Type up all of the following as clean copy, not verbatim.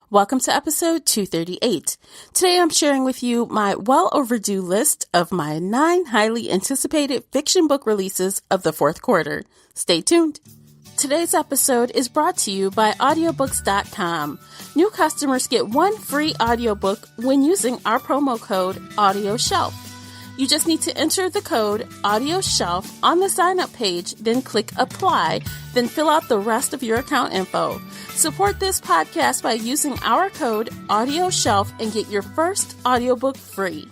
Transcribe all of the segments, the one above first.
Welcome to episode 238. Today I'm sharing with you my well overdue list of my 9 highly anticipated fiction book releases of the fourth quarter. Stay tuned. Today's episode is brought to you by audiobooks.com. New customers get 1 free audiobook when using our promo code AudioShelf. You just need to enter the code AudioShelf on the sign-up page, then click Apply, then fill out the rest of your account info. Support this podcast by using our code AudioShelf and get your first audiobook free.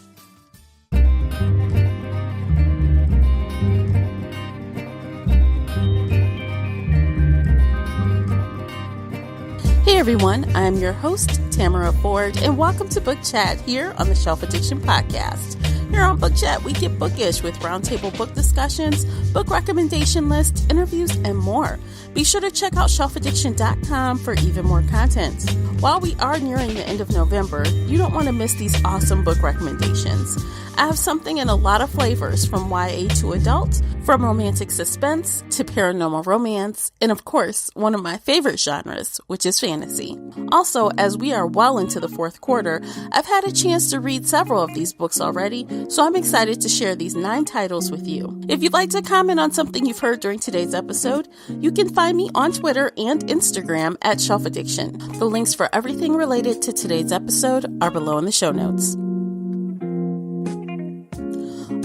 Hey everyone, I'm your host, Tamara Ford, and welcome to Book Chat here on the Shelf Addiction Podcast. Here on Book Chat, we get bookish with roundtable book discussions, book recommendation lists, interviews, and more. Be sure to check out shelfaddiction.com for even more content. While we are nearing the end of November, you don't want to miss these awesome book recommendations. I have something in a lot of flavors, from YA to adult, from romantic suspense to paranormal romance, and of course, one of my favorite genres, which is fantasy. Also, as we are well into the fourth quarter, I've had a chance to read several of these books already, so I'm excited to share these 9 titles with you. If you'd like to comment on something you've heard during today's episode, you can find me on Twitter and Instagram at Shelf Addiction. The links for everything related to today's episode are below in the show notes.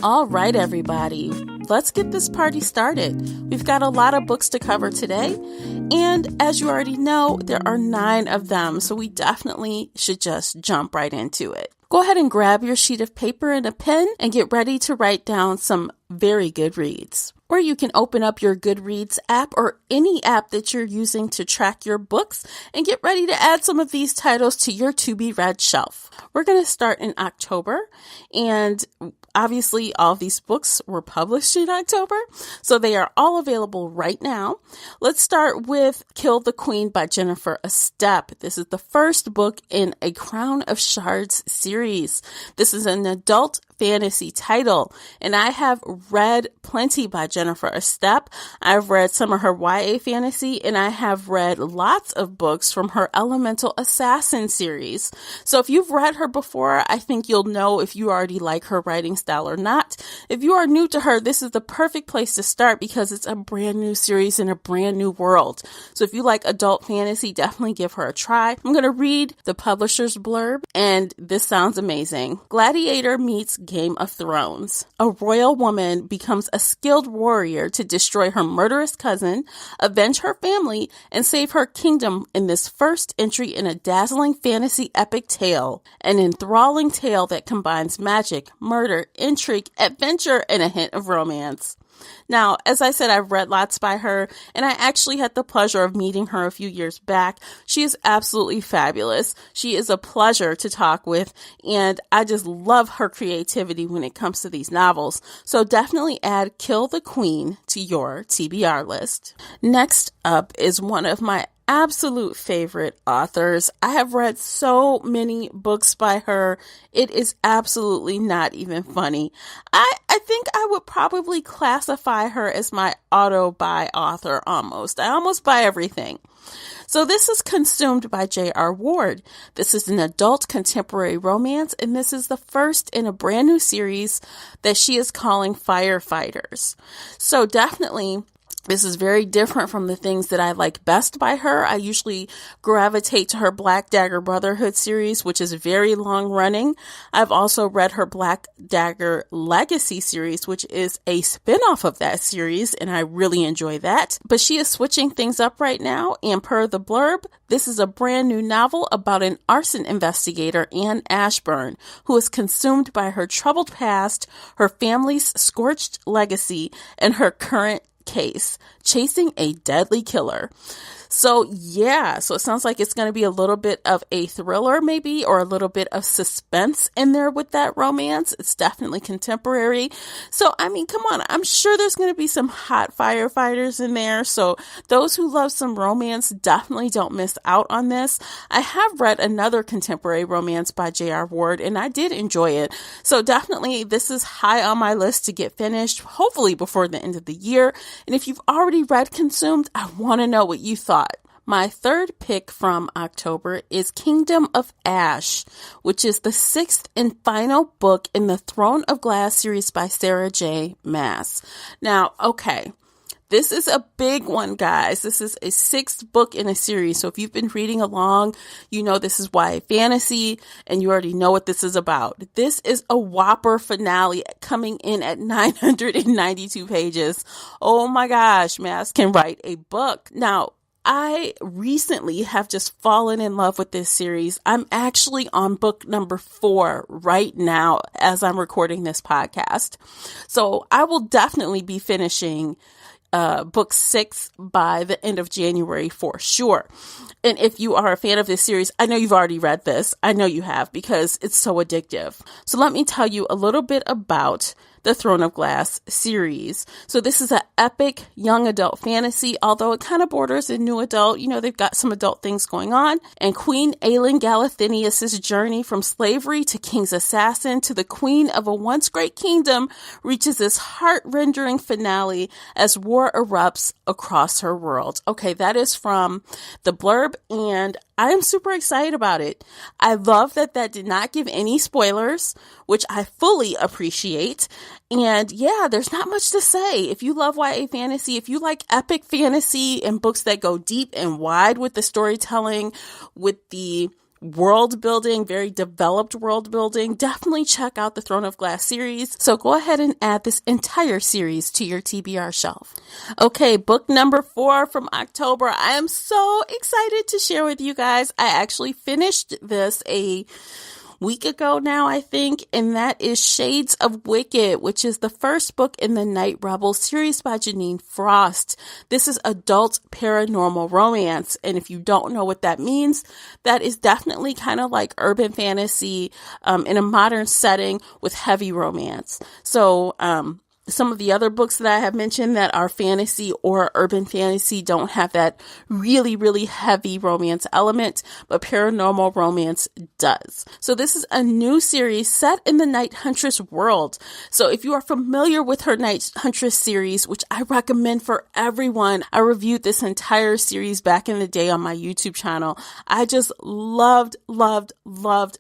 All right, everybody, let's get this party started. We've got a lot of books to cover today, and as you already know, there are 9 of them, so we definitely should just jump right into it. Go ahead and grab your sheet of paper and a pen and get ready to write down some very good reads. Or you can open up your Goodreads app or any app that you're using to track your books and get ready to add some of these titles to your to-be-read shelf. We're going to start in October, and obviously all of these books were published in October, so they are all available right now. Let's start with Kill the Queen by Jennifer Estep. This is the first book in a Crown of Shards series. This is an adult fantasy title, and I have read plenty by Jennifer Estep. I've read some of her YA fantasy, and I have read lots of books from her Elemental Assassin series. So if you've read her before, I think you'll know if you already like her writing style or not. If you are new to her, this is the perfect place to start because it's a brand new series in a brand new world. So if you like adult fantasy, definitely give her a try. I'm going to read the publisher's blurb, and this sounds amazing. Gladiator meets Game of Thrones. A royal woman becomes a skilled warrior to destroy her murderous cousin, avenge her family, and save her kingdom in this first entry in a dazzling fantasy epic tale. An enthralling tale that combines magic, murder, intrigue, adventure, and a hint of romance. Now, as I said, I've read lots by her, and I actually had the pleasure of meeting her a few years back. She is absolutely fabulous. She is a pleasure to talk with, and I just love her creativity when it comes to these novels. So definitely add Kill the Queen to your TBR list. Next up is one of my absolute favorite authors. I have read so many books by her. It is absolutely not even funny. I think I would probably classify her as my auto-buy author almost. I almost buy everything. So this is Consumed by J.R. Ward. This is an adult contemporary romance, and this is the first in a brand new series that she is calling Firefighters. So definitely, this is very different from the things that I like best by her. I usually gravitate to her Black Dagger Brotherhood series, which is very long running. I've also read her Black Dagger Legacy series, which is a spinoff of that series, and I really enjoy that. But she is switching things up right now, and per the blurb, this is a brand new novel about an arson investigator, Anne Ashburn, who is consumed by her troubled past, her family's scorched legacy, and her current case, chasing a deadly killer. So it sounds like it's going to be a little bit of a thriller maybe, or a little bit of suspense in there with that romance. It's definitely contemporary. So, I mean, come on, I'm sure there's going to be some hot firefighters in there. So those who love some romance definitely don't miss out on this. I have read another contemporary romance by J.R. Ward, and I did enjoy it. So definitely this is high on my list to get finished, hopefully before the end of the year. And if you've already read Consumed, I want to know what you thought. My third pick from October is Kingdom of Ash, which is the 6th and final book in the Throne of Glass series by Sarah J. Maas. Now, okay, this is a big one, guys. This is a 6th book in a series. So if you've been reading along, you know this is YA fantasy and you already know what this is about. This is a whopper finale coming in at 992 pages. Oh my gosh, Maas can write a book. Now, I recently have just fallen in love with this series. I'm actually on book number 4 right now as I'm recording this podcast. So I will definitely be finishing book 6 by the end of January for sure. And if you are a fan of this series, I know you've already read this. I know you have because it's so addictive. So let me tell you a little bit about the Throne of Glass series. So this is an epic young adult fantasy, although it kind of borders in new adult. You know, they've got some adult things going on. And Queen Aelin Galathynius' journey from slavery to king's assassin to the queen of a once great kingdom reaches this heart-rending finale as war erupts across her world. Okay, that is from the blurb, and I am super excited about it. I love that did not give any spoilers, which I fully appreciate. And yeah, there's not much to say. If you love YA fantasy, if you like epic fantasy and books that go deep and wide with the storytelling, with the world building, very developed world building, definitely check out the Throne of Glass series. So go ahead and add this entire series to your TBR shelf. Okay, book number 4 from October. I am so excited to share with you guys. I actually finished this a week ago now, I think, and that is Shades of Wicked, which is the first book in the Night Rebel series by Janine Frost. This is adult paranormal romance, and if you don't know what that means, that is definitely kind of like urban fantasy in a modern setting with heavy romance. So, some of the other books that I have mentioned that are fantasy or urban fantasy don't have that really, really heavy romance element, but paranormal romance does. So this is a new series set in the Night Huntress world. So if you are familiar with her Night Huntress series, which I recommend for everyone, I reviewed this entire series back in the day on my YouTube channel. I just loved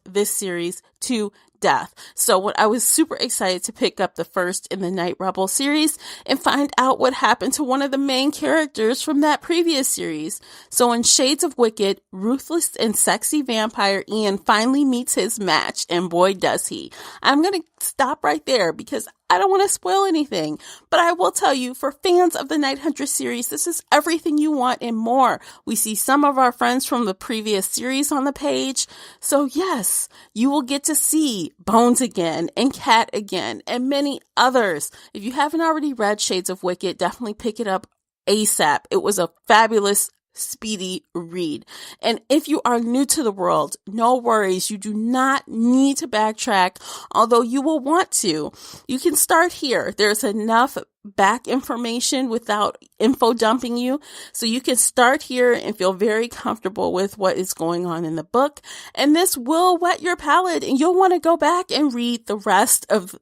this series to death. So when I was super excited to pick up the first in the Night Rebel series and find out what happened to one of the main characters from that previous series. So in Shades of Wicked, ruthless and sexy vampire Ian finally meets his match, and boy does he. I'm going to stop right there because I don't want to spoil anything, but I will tell you, for fans of the Night Huntress series, this is everything you want and more. We see some of our friends from the previous series on the page. So yes, you will get to see Bones again and Cat again and many others. If you haven't already read Shades of Wicked, definitely pick it up ASAP. It was a fabulous speedy read. And if you are new to the world, no worries. You do not need to backtrack, although you will want to. You can start here. There's enough back information without info dumping you. So you can start here and feel very comfortable with what is going on in the book. And this will whet your palate and you'll want to go back and read the rest of,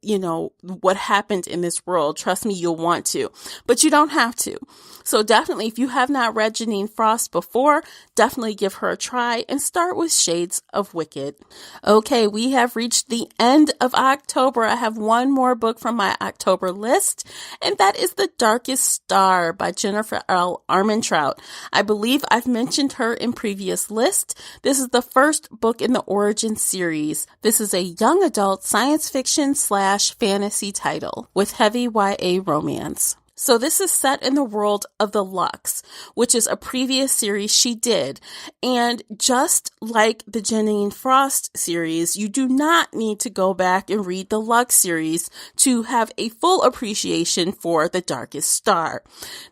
what happened in this world. Trust me, you'll want to, but you don't have to. So definitely, if you have not read Janine Frost before, definitely give her a try and start with Shades of Wicked. Okay, we have reached the end of October. I have one more book from my October list, and that is The Darkest Star by Jennifer L. Armentrout. I believe I've mentioned her in previous lists. This is the first book in the Origin series. This is a young adult science fiction / fantasy title with heavy YA romance. So this is set in the world of the Lux, which is a previous series she did. And just like the Janine Frost series, you do not need to go back and read the Lux series to have a full appreciation for The Darkest Star.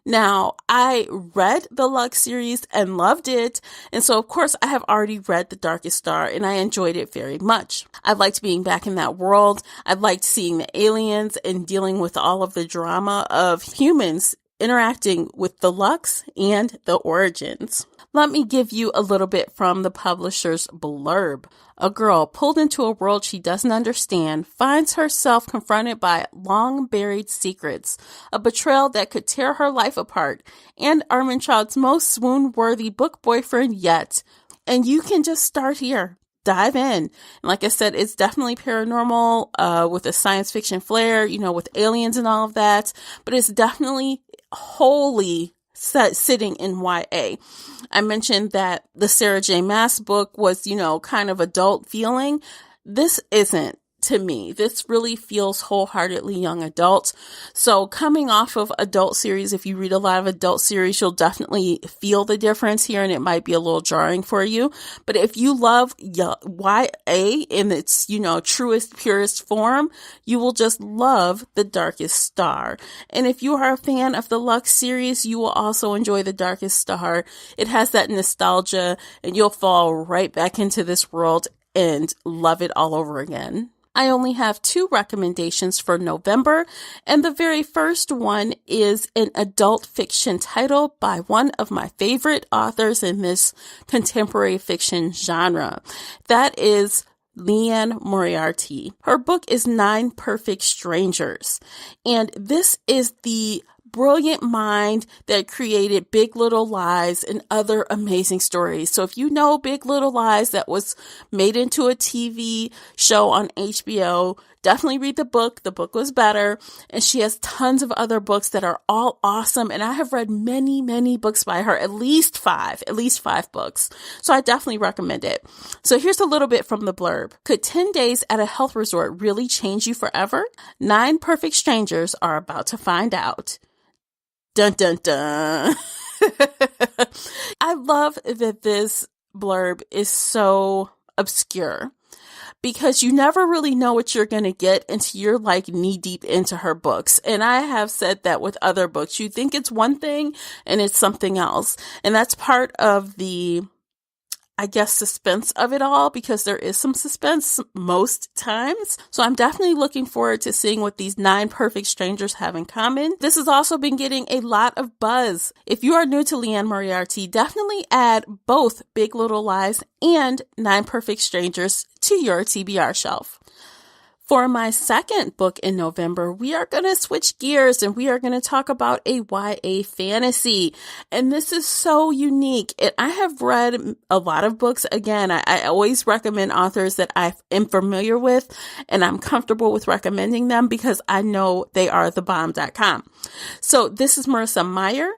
Now, I read the Lux series and loved it. And so, of course, I have already read The Darkest Star and I enjoyed it very much. I liked being back in that world. I liked seeing the aliens and dealing with all of the drama of humans interacting with the Lux and the Origins. Let me give you a little bit from the publisher's blurb. A girl pulled into a world she doesn't understand finds herself confronted by long-buried secrets, a betrayal that could tear her life apart, and Armintrout's most swoon-worthy book boyfriend yet. And you can just start here. Dive in. And like I said, it's definitely paranormal with a science fiction flair, with aliens and all of that, but it's definitely wholly sitting in YA. I mentioned that the Sarah J. Maas book was, kind of adult feeling. This isn't. To me, this really feels wholeheartedly young adult. So coming off of adult series, if you read a lot of adult series, you'll definitely feel the difference here, and it might be a little jarring for you. But if you love YA in its, truest, purest form, you will just love The Darkest Star. And if you are a fan of the Lux series, you will also enjoy The Darkest Star. It has that nostalgia, and you'll fall right back into this world and love it all over again. I only have 2 recommendations for November, and the very first one is an adult fiction title by one of my favorite authors in this contemporary fiction genre. That is Liane Moriarty. Her book is 9 Perfect Strangers, and this is the brilliant mind that created Big Little Lies and other amazing stories. So if you know Big Little Lies, that was made into a TV show on HBO, definitely read the book. The book was better. And she has tons of other books that are all awesome. And I have read many, many books by her, at least five books. So I definitely recommend it. So here's a little bit from the blurb. Could 10 days at a health resort really change you forever? 9 Perfect Strangers are about to find out. Dun, dun, dun. I love that this blurb is so obscure because you never really know what you're going to get until you're like knee deep into her books. And I have said that with other books. You think it's one thing and it's something else. And that's part of the, suspense of it all, because there is some suspense most times. So I'm definitely looking forward to seeing what these 9 Perfect Strangers have in common. This has also been getting a lot of buzz. If you are new to Liane Moriarty, definitely add both Big Little Lies and 9 Perfect Strangers to your TBR shelf. For my second book in November, we are going to switch gears and we are going to talk about a YA fantasy. And this is so unique. I have read a lot of books. Again, I always recommend authors that I am familiar with and I'm comfortable with recommending them because I know they are thebomb.com. So this is Marissa Meyer.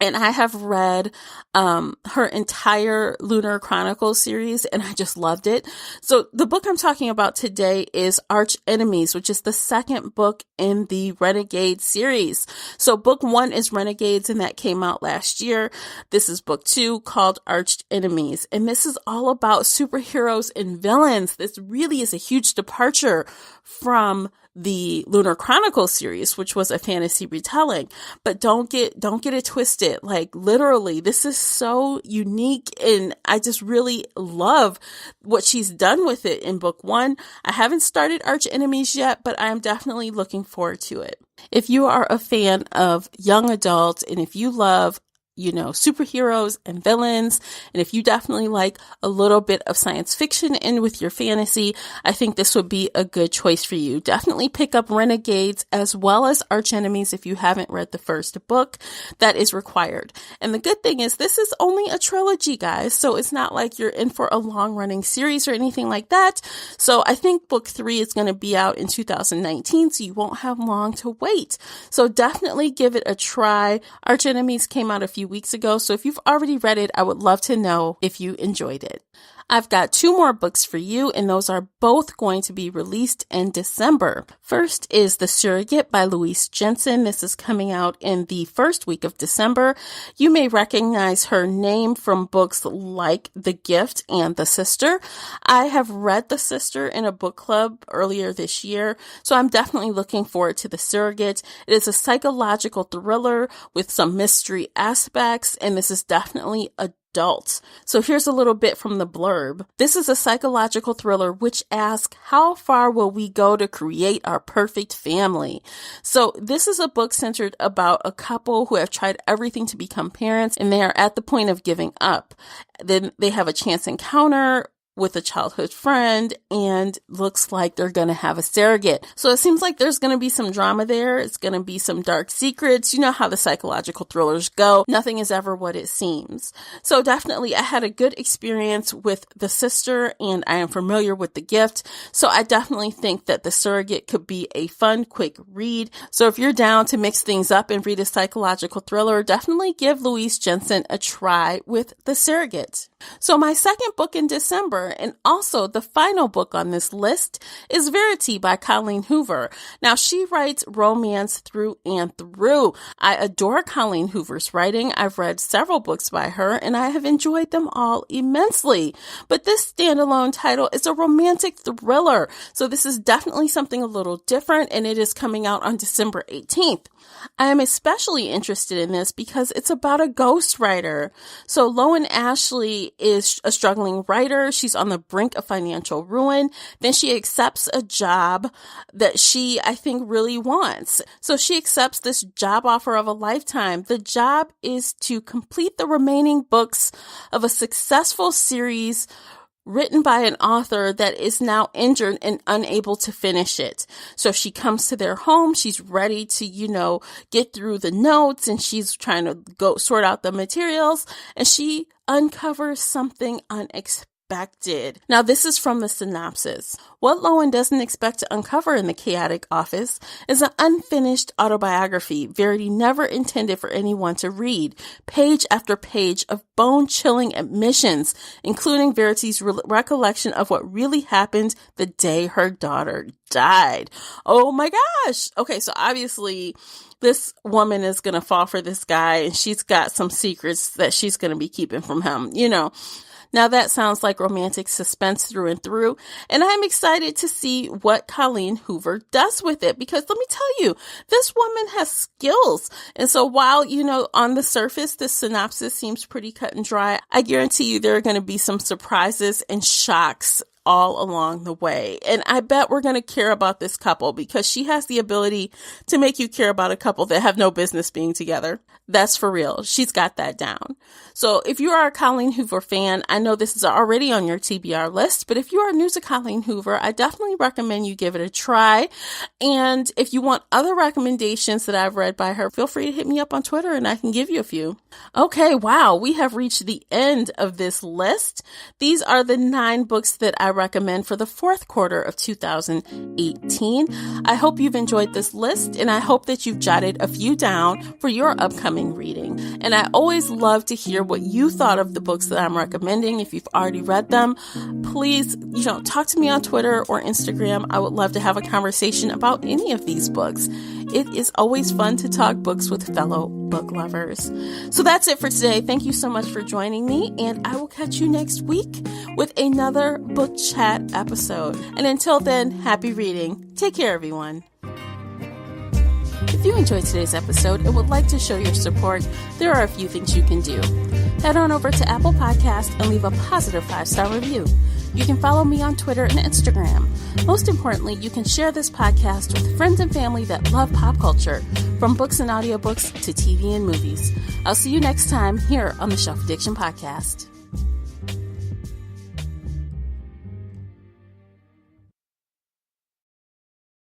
And I have read her entire Lunar Chronicles series, and I just loved it. So the book I'm talking about today is Arch Enemies, which is the second book in the Renegade series. So book 1 is Renegades, and that came out last year. This is book 2 called Arch Enemies. And this is all about superheroes and villains. This really is a huge departure from the Lunar Chronicles series, which was a fantasy retelling. But don't get it twisted. Like literally, this is so unique and I just really love what she's done with it in book 1. I haven't started Arch Enemies yet, but I am definitely looking forward to it. If you are a fan of young adults and if you love superheroes and villains. And if you definitely like a little bit of science fiction in with your fantasy, I think this would be a good choice for you. Definitely pick up Renegades as well as Arch Enemies if you haven't read the first book. That is required. And the good thing is this is only a trilogy, guys. So it's not like you're in for a long running series or anything like that. So I think book 3 is going to be out in 2019. So you won't have long to wait. So definitely give it a try. Arch Enemies came out a few weeks ago. So if you've already read it, I would love to know if you enjoyed it. I've got 2 more books for you, and those are both going to be released in December. First is The Surrogate by Louise Jensen. This is coming out in the first week of December. You may recognize her name from books like The Gift and The Sister. I have read The Sister in a book club earlier this year, so I'm definitely looking forward to The Surrogate. It is a psychological thriller with some mystery aspects, and this is definitely a adults. So here's a little bit from the blurb. This is a psychological thriller which asks, how far will we go to create our perfect family? So this is a book centered about a couple who have tried everything to become parents, and they are at the point of giving up. Then they have a chance encounter with a childhood friend, and looks like they're going to have a surrogate. So it seems like there's going to be some drama there. It's going to be some dark secrets. You know how the psychological thrillers go. Nothing is ever what it seems. So definitely I had a good experience with the sister, and I am familiar with the gift. So I definitely think that the surrogate could be a fun, quick read. So if you're down to mix things up and read a psychological thriller, definitely give Louise Jensen a try with The Surrogate. So my second book in December, and also the final book on this list, is Verity by Colleen Hoover. Now, she writes romance through and through. I adore Colleen Hoover's writing. I've read several books by her, and I have enjoyed them all immensely. But this standalone title is a romantic thriller. So this is definitely something a little different, and it is coming out on December 18th. I am especially interested in this because it's about a ghostwriter. So Loan Ashley is a struggling writer. She's on the brink of financial ruin. Then she accepts a job that she, I think, really wants. So she accepts this job offer of a lifetime. The job is to complete the remaining books of a successful series written by an author that is now injured and unable to finish it. So she comes to their home. She's ready to, get through the notes, and she's trying to go sort out the materials, and she uncovers something unexpected. Now, this is from the synopsis. What Loan doesn't expect to uncover in the chaotic office is an unfinished autobiography Verity never intended for anyone to read. Page after page of bone-chilling admissions, including Verity's recollection of what really happened the day her daughter died. Oh my gosh. Okay, so obviously this woman is going to fall for this guy, and she's got some secrets that she's going to be keeping from him, Now that sounds like romantic suspense through and through, and I'm excited to see what Colleen Hoover does with it, because let me tell you, this woman has skills. And so while, on the surface, this synopsis seems pretty cut and dry, I guarantee you there are going to be some surprises and shocks all along the way. And I bet we're going to care about this couple, because she has the ability to make you care about a couple that have no business being together. That's for real. She's got that down. So if you are a Colleen Hoover fan, I know this is already on your TBR list, but if you are new to Colleen Hoover, I definitely recommend you give it a try. And if you want other recommendations that I've read by her, feel free to hit me up on Twitter and I can give you a few. Okay, wow, we have reached the end of this list. These are the 9 books that I recommend for the fourth quarter of 2018. I hope you've enjoyed this list, and I hope that you've jotted a few down for your upcoming reading. And I always love to hear what you thought of the books that I'm recommending. If you've already read them, please, talk to me on Twitter or Instagram. I would love to have a conversation about any of these books. It is always fun to talk books with fellow book lovers. So that's it for today. Thank you so much for joining me, and I will catch you next week with another book chat episode. And until then, happy reading. Take care, everyone. If you enjoyed today's episode and would like to show your support, there are a few things you can do. Head on over to Apple Podcasts and leave a positive 5-star review. You can follow me on Twitter and Instagram. Most importantly, you can share this podcast with friends and family that love pop culture, from books and audiobooks to TV and movies. I'll see you next time here on the Shelf Addiction Podcast.